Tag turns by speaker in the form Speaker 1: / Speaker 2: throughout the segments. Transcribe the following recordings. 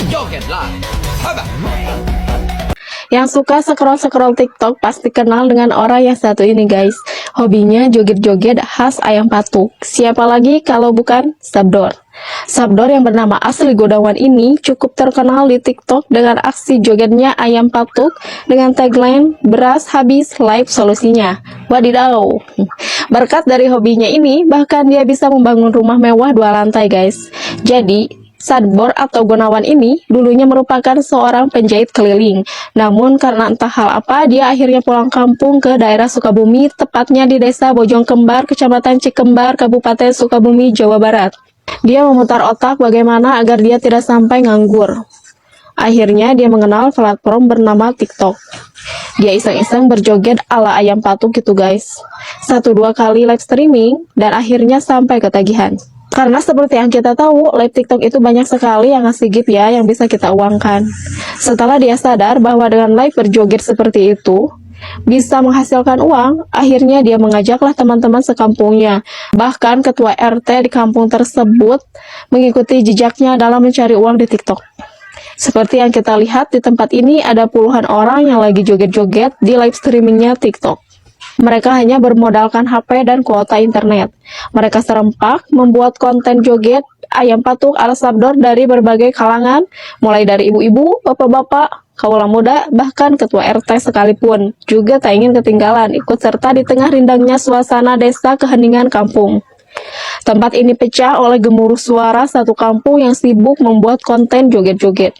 Speaker 1: Jogetlah.
Speaker 2: Yang suka scroll-scroll TikTok pasti kenal dengan orang yang satu ini guys. Hobinya joget-joget khas ayam patuk. Siapa lagi kalau bukan Sabdor. Sabdor yang bernama asli Gunawan ini cukup terkenal di TikTok dengan aksi jogetnya ayam patuk dengan tagline beras habis live solusinya. Wadidaw. Berkat dari hobinya ini bahkan dia bisa membangun rumah mewah 2 lantai guys. Jadi Sabdor atau Gunawan ini dulunya merupakan seorang penjahit keliling. Namun karena entah hal apa, dia akhirnya pulang kampung ke daerah Sukabumi, tepatnya di desa Bojongkembar, Kecamatan Cikembar, Kabupaten Sukabumi, Jawa Barat. Dia memutar otak bagaimana agar dia tidak sampai nganggur. Akhirnya dia mengenal platform bernama TikTok. Dia iseng-iseng berjoget ala ayam patuk gitu guys. 1-2 kali live streaming dan akhirnya sampai ketagihan. Karena seperti yang kita tahu, live TikTok itu banyak sekali yang ngasih gift ya, yang bisa kita uangkan. Setelah dia sadar bahwa dengan live berjoget seperti itu, bisa menghasilkan uang, akhirnya dia mengajaklah teman-teman sekampungnya. Bahkan ketua RT di kampung tersebut mengikuti jejaknya dalam mencari uang di TikTok. Seperti yang kita lihat di tempat ini ada puluhan orang yang lagi joget-joget di live streamingnya TikTok. Mereka hanya bermodalkan HP dan kuota internet. Mereka serempak membuat konten joget ayam patuk ala Sabdor dari berbagai kalangan, mulai dari ibu-ibu, bapak-bapak, kaula muda, bahkan ketua RT sekalipun juga tak ingin ketinggalan ikut serta di tengah rindangnya suasana desa keheningan kampung. Tempat ini pecah oleh gemuruh suara satu kampung yang sibuk membuat konten joget-joget.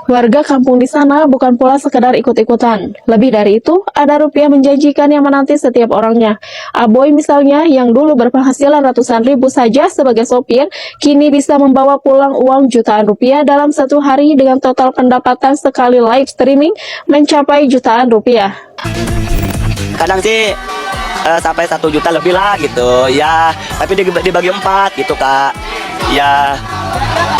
Speaker 2: Warga kampung di sana bukan pula sekedar ikut-ikutan. Lebih dari itu, ada rupiah menjanjikan yang menanti setiap orangnya. Aboy misalnya, yang dulu berpenghasilan ratusan ribu saja sebagai sopir, kini bisa membawa pulang uang jutaan rupiah dalam 1 hari dengan total pendapatan sekali live streaming mencapai jutaan rupiah.
Speaker 3: Kadang sih sampai 1 juta lebih lah gitu ya, tapi dibagi 4 gitu kak ya.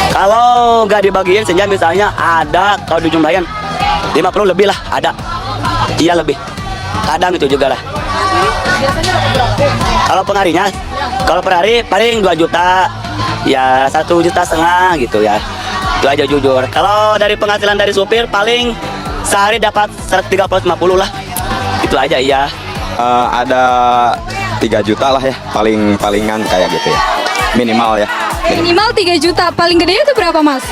Speaker 3: Kalau nggak dibagiin senja misalnya ada, kalau dijumlahin 50 lebih lah ada, iya lebih, kadang itu juga lah. Kalau pengharinya, kalau per hari paling 2 juta ya, 1,5 juta gitu ya, itu aja jujur. Kalau dari penghasilan dari supir paling sehari dapat 130-150 lah, itu aja iya.
Speaker 4: Ada 3 juta lah ya, palingan kayak gitu ya, minimal ya.
Speaker 5: Minimal 3 juta, paling gede itu berapa mas?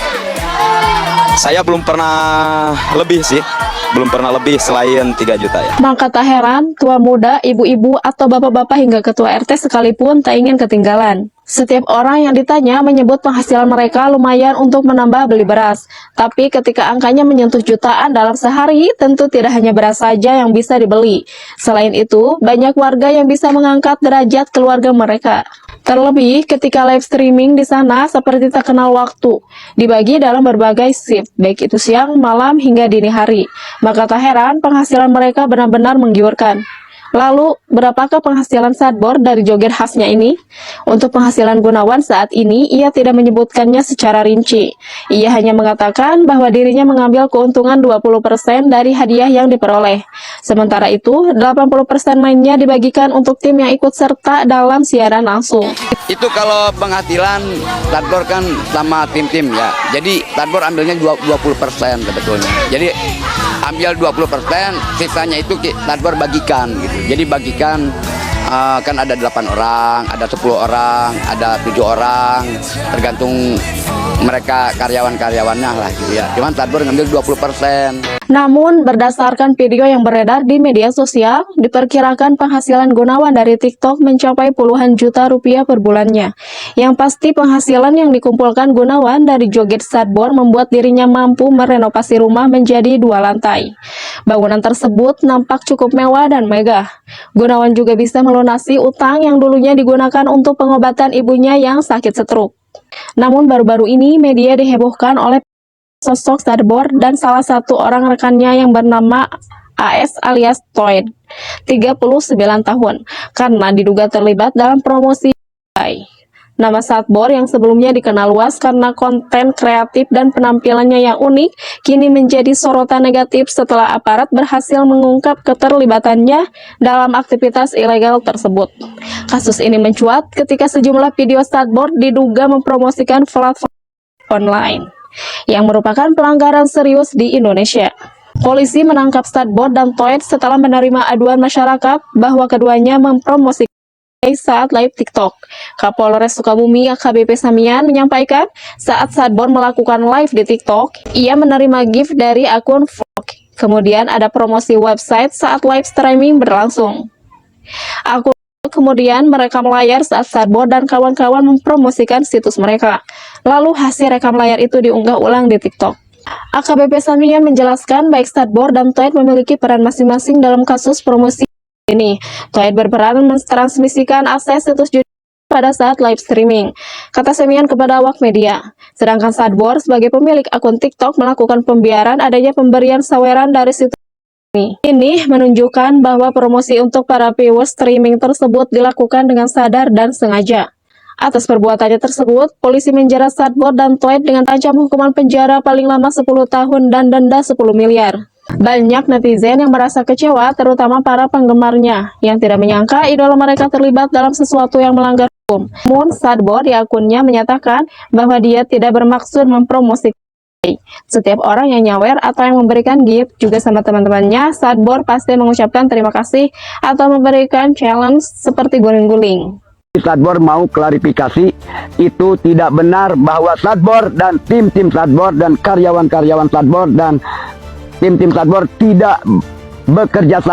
Speaker 4: Saya belum pernah lebih sih, belum pernah lebih selain 3 juta ya.
Speaker 2: Maka tak heran, tua muda, ibu-ibu, atau bapak-bapak hingga ketua RT sekalipun tak ingin ketinggalan. Setiap orang yang ditanya menyebut penghasilan mereka lumayan untuk menambah beli beras. Tapi ketika angkanya menyentuh jutaan dalam sehari, tentu tidak hanya beras saja yang bisa dibeli. Selain itu, banyak warga yang bisa mengangkat derajat keluarga mereka. Terlebih ketika live streaming di sana seperti tak kenal waktu, dibagi dalam berbagai shift, baik itu siang, malam, hingga dini hari. Maka tak heran penghasilan mereka benar-benar menggiurkan. Lalu, berapakah penghasilan Sabdor dari joget khasnya ini? Untuk penghasilan Gunawan saat ini, ia tidak menyebutkannya secara rinci. Ia hanya mengatakan bahwa dirinya mengambil keuntungan 20% dari hadiah yang diperoleh. Sementara itu, 80% mainnya dibagikan untuk tim yang ikut serta dalam siaran langsung.
Speaker 1: Itu kalau penghasilan Sabdor kan sama tim-tim ya. Jadi Sabdor ambilnya 20% sebetulnya. Jadi ambil 20%, sisanya itu Sabdor bagikan gitu. Jadi bagikan kan ada 8 orang, ada 10 orang, ada 7 orang, tergantung mereka karyawan-karyawannya lah gitu ya. Cuman Sabdor ngambil 20%.
Speaker 2: Namun, berdasarkan video yang beredar di media sosial, diperkirakan penghasilan Gunawan dari TikTok mencapai puluhan juta rupiah per bulannya. Yang pasti penghasilan yang dikumpulkan Gunawan dari joget Sabdor membuat dirinya mampu merenovasi rumah menjadi 2 lantai. Bangunan tersebut nampak cukup mewah dan megah. Gunawan juga bisa melunasi utang yang dulunya digunakan untuk pengobatan ibunya yang sakit stroke. Namun baru-baru ini media dihebohkan oleh sosok Sabdor dan salah satu orang rekannya yang bernama AS alias Toyd, 39 tahun, karena diduga terlibat dalam promosi. Nama Sabdor yang sebelumnya dikenal luas karena konten kreatif dan penampilannya yang unik, kini menjadi sorotan negatif setelah aparat berhasil mengungkap keterlibatannya dalam aktivitas ilegal tersebut. Kasus ini mencuat ketika sejumlah video Sadboard diduga mempromosikan platform online yang merupakan pelanggaran serius di Indonesia. Polisi menangkap Sadboard dan Toed setelah menerima aduan masyarakat bahwa keduanya mempromosikan saat live TikTok. Kapolres Sukabumi AKBP Samian menyampaikan saat Sadboard melakukan live di TikTok, ia menerima gift dari akun vlog. Kemudian ada promosi website saat live streaming berlangsung. Akun kemudian merekam layar saat Sadboard dan kawan-kawan mempromosikan situs mereka. Lalu hasil rekam layar itu diunggah ulang di TikTok. AKBP Samian menjelaskan baik Sadboard dan Toed memiliki peran masing-masing dalam kasus promosi ini. Toed berperan mentransmisikan akses situs judi pada saat live streaming, kata Samian kepada awak media. Sedangkan Sadboard sebagai pemilik akun TikTok melakukan pembiaran adanya pemberian saweran dari situs ini. Ini menunjukkan bahwa promosi untuk para viewers streaming tersebut dilakukan dengan sadar dan sengaja. Atas perbuatannya tersebut, polisi menjerat Sadboard dan Toed dengan terancam hukuman penjara paling lama 10 tahun dan denda 10 miliar. Banyak netizen yang merasa kecewa, terutama para penggemarnya, yang tidak menyangka idola mereka terlibat dalam sesuatu yang melanggar hukum. Namun, Sadboard di akunnya menyatakan bahwa dia tidak bermaksud mempromosikan. Setiap orang yang nyawer atau yang memberikan gift juga sama teman-temannya, Sadboard pasti mengucapkan terima kasih atau memberikan challenge seperti guling-guling.
Speaker 6: Sadboard mau klarifikasi, itu tidak benar bahwa Sadboard dan tim-tim Sadboard dan karyawan-karyawan Sadboard dan tim-tim Sadboard tidak bekerja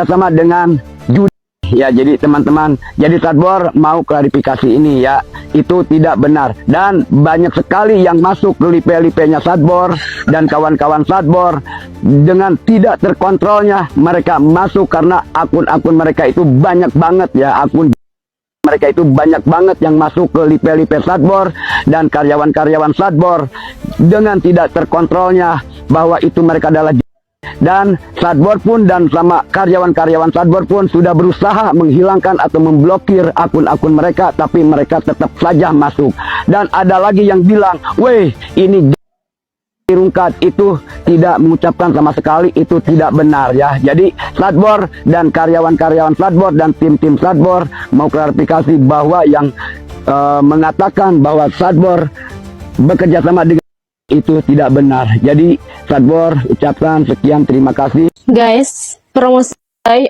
Speaker 6: sama dengan judi. Ya, jadi teman-teman, jadi Sadboard mau klarifikasi ini ya, itu tidak benar. Dan banyak sekali yang masuk ke lipe-lipenya Sadboard dan kawan-kawan Sadboard dengan tidak terkontrolnya mereka masuk karena akun-akun mereka itu banyak banget ya, akun mereka itu banyak banget yang masuk ke lipe-lipe Sadboard dan karyawan-karyawan Sadboard dengan tidak terkontrolnya bahwa itu mereka adalah, dan Sadboard pun dan sama karyawan-karyawan Sadboard pun sudah berusaha menghilangkan atau memblokir akun-akun mereka, tapi mereka tetap saja masuk. Dan ada lagi yang bilang, weh ini Rungkat, itu tidak mengucapkan sama sekali, itu tidak benar ya. Jadi Sadboard dan karyawan-karyawan Sadboard dan tim-tim Sadboard mau klarifikasi bahwa yang mengatakan bahwa Sadboard bekerja sama dengan itu tidak benar. Jadi Sadboard ucapkan sekian terima kasih.
Speaker 2: Guys, promosi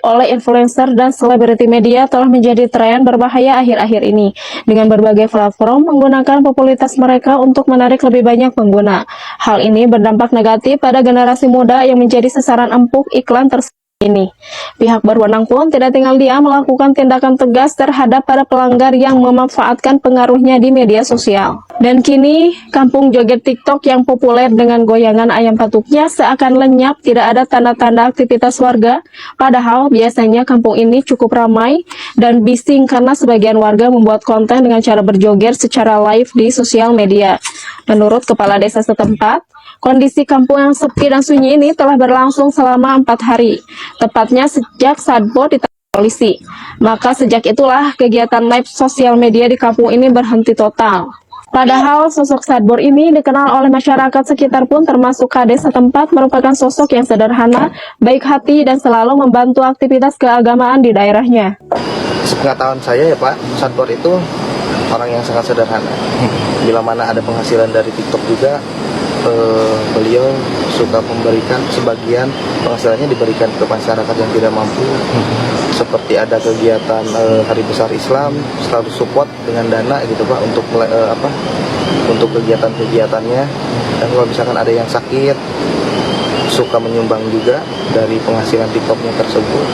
Speaker 2: oleh influencer dan selebriti media telah menjadi tren berbahaya akhir-akhir ini dengan berbagai platform menggunakan popularitas mereka untuk menarik lebih banyak pengguna. Hal ini berdampak negatif pada generasi muda yang menjadi sasaran empuk iklan tersebut ini. Pihak berwenang pun tidak tinggal diam melakukan tindakan tegas terhadap para pelanggar yang memanfaatkan pengaruhnya di media sosial. Dan kini, kampung joget TikTok yang populer dengan goyangan ayam patuknya seakan lenyap, tidak ada tanda-tanda aktivitas warga. Padahal biasanya kampung ini cukup ramai dan bising karena sebagian warga membuat konten dengan cara berjoget secara live di sosial media. Menurut kepala desa setempat, kondisi kampung yang sepi dan sunyi ini telah berlangsung selama 4 hari, tepatnya sejak Sadboard ditangkap polisi. Maka sejak itulah kegiatan live sosial media di kampung ini berhenti total. Padahal sosok Sadboard ini dikenal oleh masyarakat sekitar pun termasuk kades setempat merupakan sosok yang sederhana, baik hati dan selalu membantu aktivitas keagamaan di daerahnya.
Speaker 7: Sepengetahuan saya ya Pak, Sadboard itu orang yang sangat sederhana. Bila mana ada penghasilan dari TikTok juga, beliau suka memberikan sebagian penghasilannya diberikan ke masyarakat yang tidak mampu. Seperti ada kegiatan Hari Besar Islam, selalu support dengan dana gitu Pak untuk kegiatan-kegiatannya. Dan kalau misalkan ada yang sakit, suka menyumbang juga dari penghasilan TikToknya tersebut.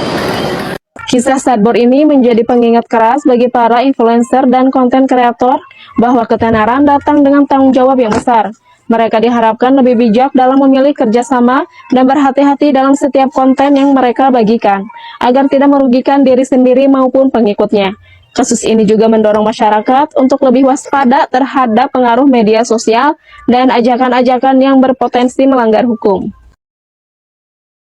Speaker 2: Kisah Sadboard ini menjadi pengingat keras bagi para influencer dan konten kreator bahwa ketenaran datang dengan tanggung jawab yang besar. Mereka diharapkan lebih bijak dalam memilih kerjasama dan berhati-hati dalam setiap konten yang mereka bagikan, agar tidak merugikan diri sendiri maupun pengikutnya. Kasus ini juga mendorong masyarakat untuk lebih waspada terhadap pengaruh media sosial dan ajakan-ajakan yang berpotensi melanggar hukum.